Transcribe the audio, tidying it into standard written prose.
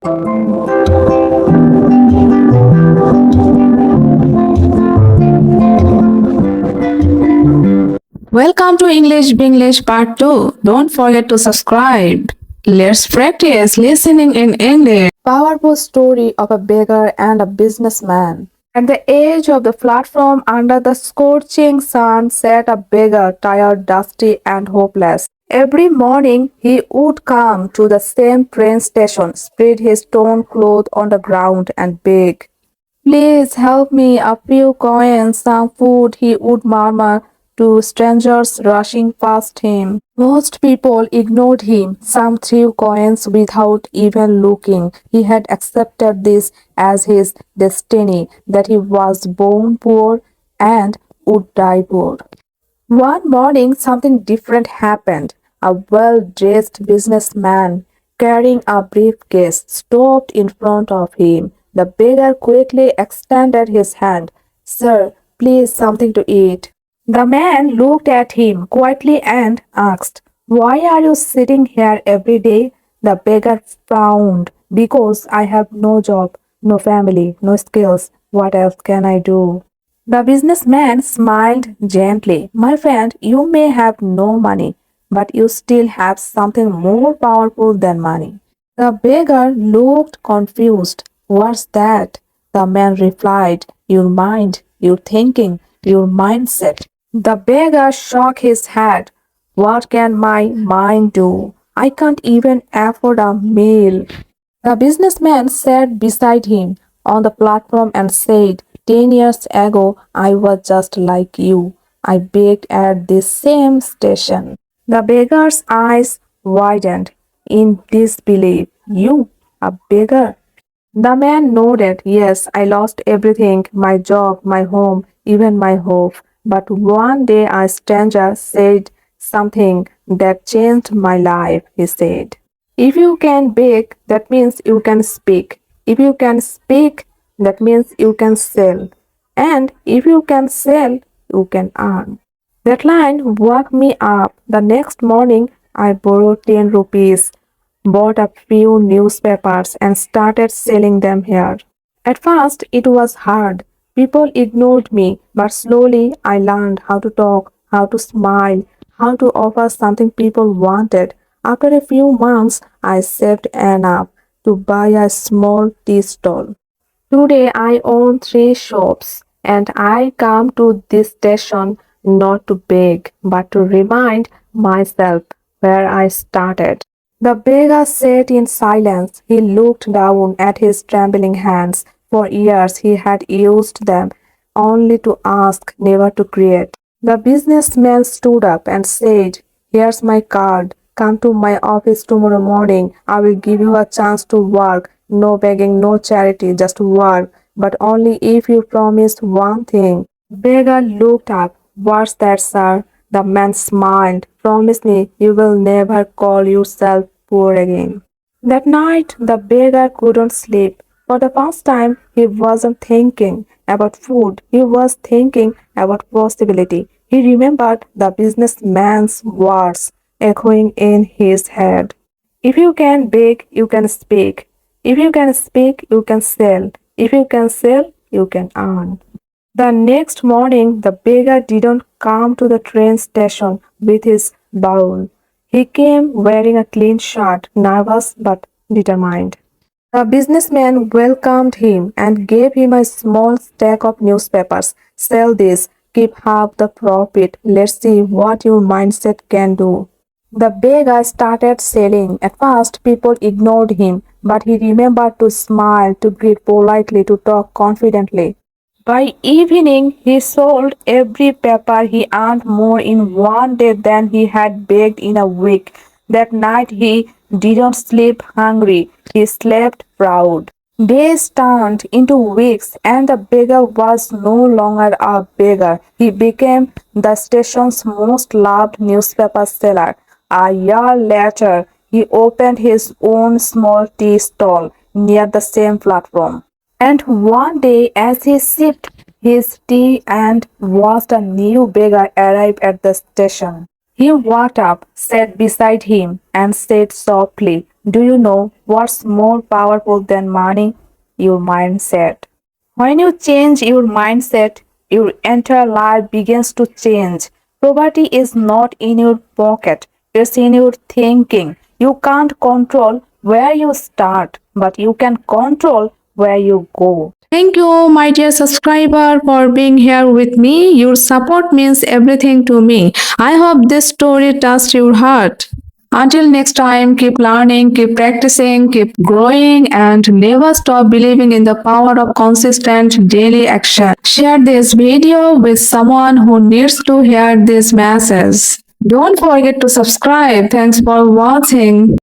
Welcome to English Binglish Part 2. Don't forget to subscribe. Let's practice listening in English. Powerful story of a beggar and a businessman. At the edge of the platform under the scorching sun sat a beggar, tired, dusty, and hopeless. Every morning he would come to the same train station, spread his torn clothes on the ground, and beg. Please help me, a few coins, some food, he would murmur to strangers rushing past him. Most people ignored him. Some threw coins without even looking. He had accepted this as his destiny, that he was born poor and would die poor. One morning, something different happened. A well dressed businessman carrying a briefcase stopped in front of him. The beggar quickly extended his hand. Sir, please, something to eat. The man looked at him quietly and asked, Why are you sitting here every day? The beggar frowned. Because I have no job, no family, no skills. What else can I do? The businessman smiled gently. My friend, you may have no money, but you still have something more powerful than money. The beggar looked confused. What's that? The man replied, Your mind, your thinking, your mindset. The beggar shook his head. What can my mind do? I can't even afford a meal. The businessman sat beside him on the platform and said, 10 years ago, I was just like you. I begged at this same station. The beggar's eyes widened in disbelief. You, a beggar? The man nodded. Yes, I lost everything, my job, my home, even my hope. But one day a stranger said something that changed my life, he said. If you can beg, that means you can speak. If you can speak, that means you can sell. And if you can sell, you can earn. That line woke me up. The next morning, I borrowed 10 rupees, bought a few newspapers, and started selling them here. At first, it was hard. People ignored me, but slowly I learned how to talk, how to smile, how to offer something people wanted. After a few months, I saved enough to buy a small tea stall. Today I own 3 shops and I come to this station not to beg but to remind myself where I started. The beggar sat in silence. He looked down at his trembling hands. For years he had used them only to ask, never to create. The businessman stood up and said, Here's my card. Come to my office tomorrow morning. I will give you a chance to work. No begging, no charity, just work. But only if you promise one thing. Beggar looked up. What's that, sir? The man smiled. Promise me you will never call yourself poor again. That night, the beggar couldn't sleep. For the first time, he wasn't thinking about food. He was thinking about possibility. He remembered the businessman's words echoing in his head. If you can beg, you can speak. If you can speak, you can sell. If you can sell, you can earn. The next morning, the beggar didn't come to the train station with his bowl. He came wearing a clean shirt, nervous but determined. The businessman welcomed him and gave him a small stack of newspapers. Sell this, keep half the profit. Let's see what your mindset can do. The beggar started selling. At first, people ignored him, but he remembered to smile, to greet politely, to talk confidently. By evening, he sold every paper. He earned more in one day than he had baked in a week. That night, he didn't sleep hungry. He slept proud. Days turned into weeks, and the beggar was no longer a beggar. He became the station's most loved newspaper seller. A year later, he opened his own small tea stall near the same platform. And one day, as he sipped his tea and watched a new beggar arrive at the station, he walked up, sat beside him, and said softly, Do you know what's more powerful than money? Your mindset. When you change your mindset, your entire life begins to change. Poverty is not in your pocket, it's in your thinking. You can't control where you start, but you can control where you go. Thank you, my dear subscriber, for being here with me. Your support means everything to me. I hope this story touched your heart. Until next time, keep learning, keep practicing, keep growing, and never stop believing in the power of consistent daily action. Share this video with someone who needs to hear this message. Don't forget to subscribe. Thanks for watching.